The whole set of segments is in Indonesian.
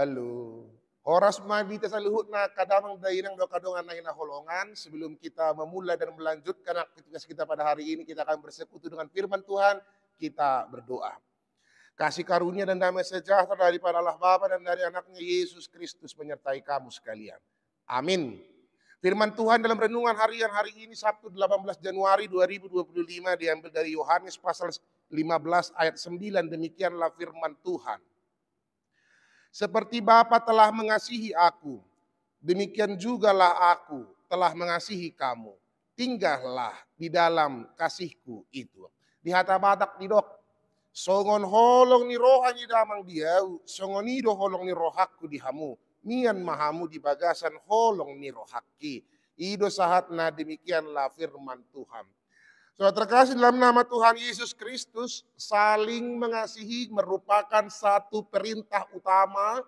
Halo. Horas madi tasaluhutna kadamang dainang do kadongan na holongan. Sebelum kita memulai dan melanjutkan aktivitas kita pada hari ini, kita akan bersekutu dengan firman Tuhan. Kita berdoa. Kasih karunia dan damai sejahtera daripada Allah Bapa dan dari anaknya Yesus Kristus menyertai kamu sekalian. Amin. Firman Tuhan dalam renungan harian hari ini Sabtu 18 Januari 2025 diambil dari Yohanes pasal 15 ayat 9. Demikianlah firman Tuhan. Seperti Bapa telah mengasihi aku, demikian jugalah aku telah mengasihi kamu. Tinggallah di dalam kasihku itu. Di hata batak di dok, songon holong ni roha ni damang diau, songon ido holong ni rohakku di hamu. Mian mahamu di bagasan holong ni rohakki. Ido sahatna demikianlah firman Tuhan. Saudara terkasih dalam nama Tuhan Yesus Kristus, saling mengasihi merupakan satu perintah utama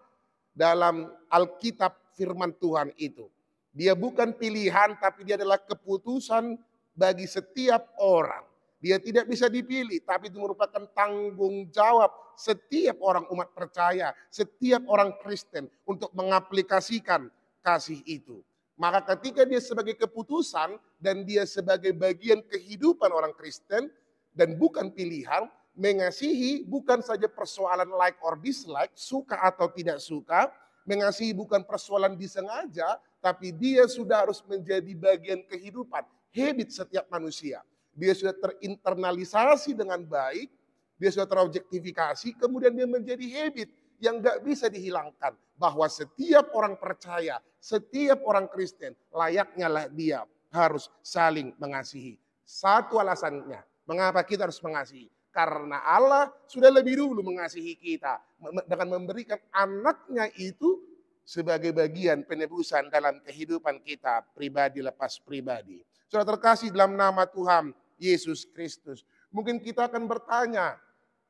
dalam Alkitab firman Tuhan itu. Dia bukan pilihan tapi dia adalah keputusan bagi setiap orang. Dia tidak bisa dipilih tapi itu merupakan tanggung jawab setiap orang umat percaya, setiap orang Kristen untuk mengaplikasikan kasih itu. Maka ketika dia sebagai keputusan dan dia sebagai bagian kehidupan orang Kristen dan bukan pilihan, mengasihi bukan saja persoalan like or dislike, suka atau tidak suka, mengasihi bukan persoalan disengaja, tapi dia sudah harus menjadi bagian kehidupan, habit setiap manusia. Dia sudah terinternalisasi dengan baik, dia sudah terobjektifikasi, kemudian dia menjadi habit yang gak bisa dihilangkan. Bahwa setiap orang percaya, setiap orang Kristen, layaknya lah dia harus saling mengasihi. Satu alasannya, mengapa kita harus mengasihi? Karena Allah sudah lebih dulu mengasihi kita. Dengan memberikan anaknya itu sebagai bagian penebusan dalam kehidupan kita pribadi lepas pribadi. Saudara terkasih dalam nama Tuhan Yesus Kristus. Mungkin kita akan bertanya,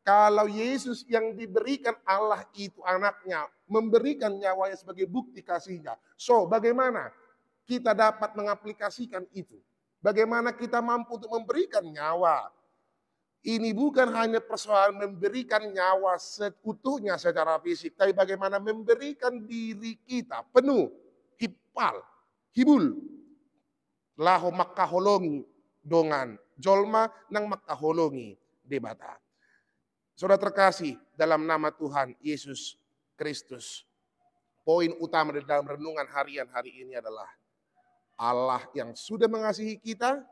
kalau Yesus yang diberikan Allah itu anaknya, memberikan nyawanya sebagai bukti kasihnya. So, bagaimana kita dapat mengaplikasikan itu? Bagaimana kita mampu untuk memberikan nyawa? Ini bukan hanya persoalan memberikan nyawa seutuhnya secara fisik, tapi bagaimana memberikan diri kita penuh, hibul, laho makaholongi dongan, jolma nang makaholongi debata. Saudara terkasih dalam nama Tuhan Yesus Kristus. Poin utama di dalam renungan harian hari ini adalah Allah yang sudah mengasihi kita,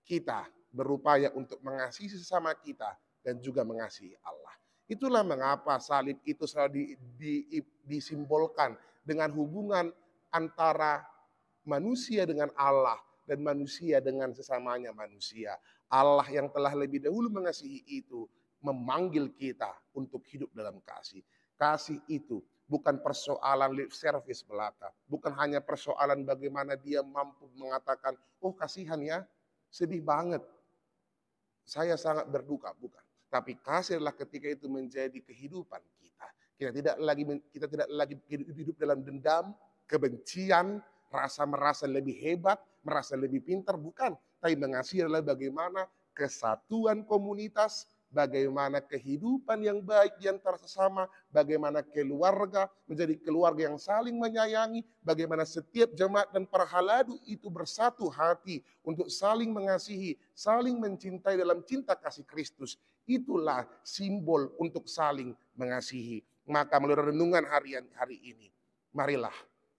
kita berupaya untuk mengasihi sesama kita dan juga mengasihi Allah. Itulah mengapa salib itu selalu disimbolkan dengan hubungan antara manusia dengan Allah dan manusia dengan sesamanya manusia. Allah yang telah lebih dahulu mengasihi itu memanggil kita untuk hidup dalam kasih. Kasih itu bukan persoalan lip service belaka. Bukan hanya persoalan bagaimana dia mampu mengatakan, oh kasihan ya, sedih banget. Saya sangat berduka, bukan. Tapi kasih adalah ketika itu menjadi kehidupan kita. Kita tidak lagi hidup dalam dendam, kebencian, merasa lebih hebat, merasa lebih pintar, bukan. Tapi mengasihi adalah bagaimana kesatuan komunitas, bagaimana kehidupan yang baik di antara sesama, bagaimana keluarga menjadi keluarga yang saling menyayangi, bagaimana setiap jemaat dan para haladu itu bersatu hati untuk saling mengasihi, saling mencintai dalam cinta kasih Kristus. Itulah simbol untuk saling mengasihi. Maka melalui renungan harian hari ini, marilah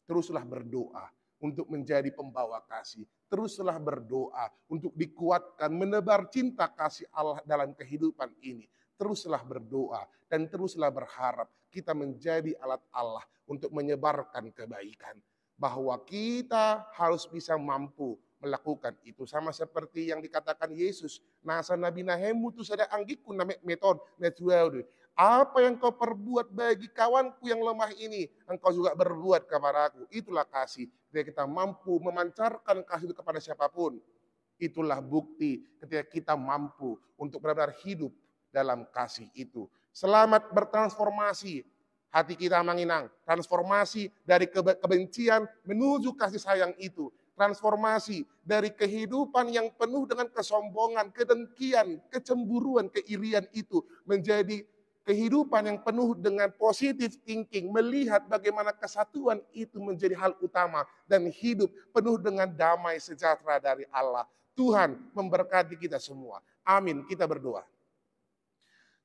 teruslah berdoa untuk menjadi pembawa kasih. Teruslah berdoa untuk dikuatkan, menebar cinta kasih Allah dalam kehidupan ini. Teruslah berdoa dan teruslah berharap kita menjadi alat Allah untuk menyebarkan kebaikan. Bahwa kita harus bisa mampu melakukan itu. Sama seperti yang dikatakan Yesus. Nasa nabi nahemu tu sada anggiku na metod natural. Apa yang kau perbuat bagi kawanku yang lemah ini, engkau juga berbuat kepadaku. Itulah kasih. Ketika kita mampu memancarkan kasih itu kepada siapapun, itulah bukti ketika kita mampu untuk benar-benar hidup dalam kasih itu. Selamat bertransformasi. Hati kita menginang. Transformasi dari kebencian menuju kasih sayang itu. Transformasi dari kehidupan yang penuh dengan kesombongan, kedengkian, kecemburuan, keirian itu menjadi kehidupan yang penuh dengan positive thinking, melihat bagaimana kesatuan itu menjadi hal utama dan hidup penuh dengan damai sejahtera dari Allah. Tuhan memberkati kita semua. Amin. Kita berdoa.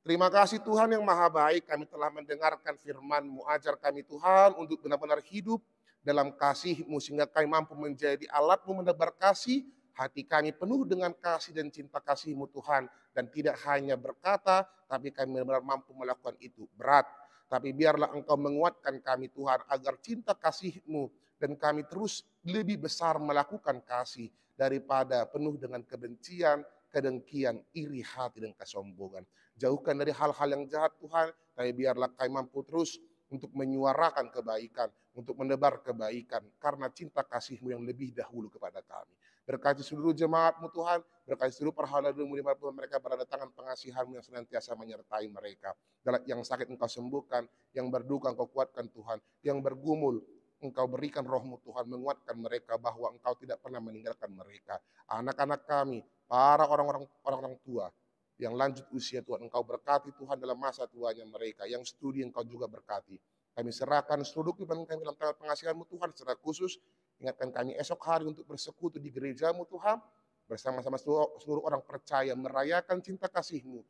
Terima kasih Tuhan yang maha baik, kami telah mendengarkan firman-Mu. Ajar kami Tuhan untuk benar-benar hidup dalam kasih-Mu, sehingga kami mampu menjadi alat-Mu menebar kasih. Hati kami penuh dengan kasih dan cinta kasih-Mu Tuhan. Dan tidak hanya berkata, tapi kami benar-benar mampu melakukan itu. Berat, tapi biarlah Engkau menguatkan kami Tuhan, agar cinta kasih-Mu dan kami terus lebih besar melakukan kasih, daripada penuh dengan kebencian, kedengkian, iri hati, dan kesombongan. Jauhkan dari hal-hal yang jahat Tuhan, tapi biarlah kami mampu terus untuk menyuarakan kebaikan, untuk menebar kebaikan, karena cinta kasih-Mu yang lebih dahulu kepada kami. Berkati seluruh jemaat-Mu Tuhan, berkati seluruh perhalamu di mana mereka berada, tangan pengasihan-Mu yang senantiasa menyertai mereka. Yang sakit Engkau sembuhkan, yang berduka Engkau kuatkan Tuhan, yang bergumul Engkau berikan Roh-Mu Tuhan, menguatkan mereka bahwa Engkau tidak pernah meninggalkan mereka. Anak-anak kami, para orang-orang tua yang lanjut usia Tuhan, Engkau berkati Tuhan dalam masa tuanya mereka. Yang studi Engkau juga berkati. Kami serahkan seluruh kehidupan kami dalam tangan pengasihan-Mu Tuhan. Secara khusus, ingatkan kami esok hari untuk bersekutu di gereja-Mu Tuhan. Bersama-sama seluruh orang percaya merayakan cinta kasih-Mu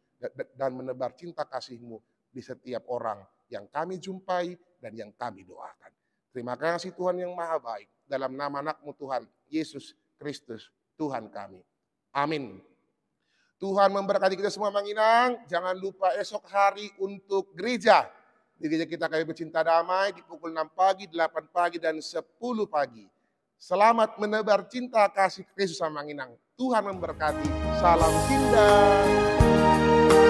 dan menebar cinta kasih-Mu di setiap orang yang kami jumpai dan yang kami doakan. Terima kasih Tuhan yang maha baik. Dalam nama anak-Mu Tuhan, Yesus Kristus, Tuhan kami. Amin. Tuhan memberkati kita semua, Manginang. Jangan lupa esok hari untuk gereja. Di gereja kita kami bercinta damai di pukul 6 pagi, 8 pagi, dan 10 pagi. Selamat menebar cinta kasih Kristus sama Manginang. Tuhan memberkati. Salam indah.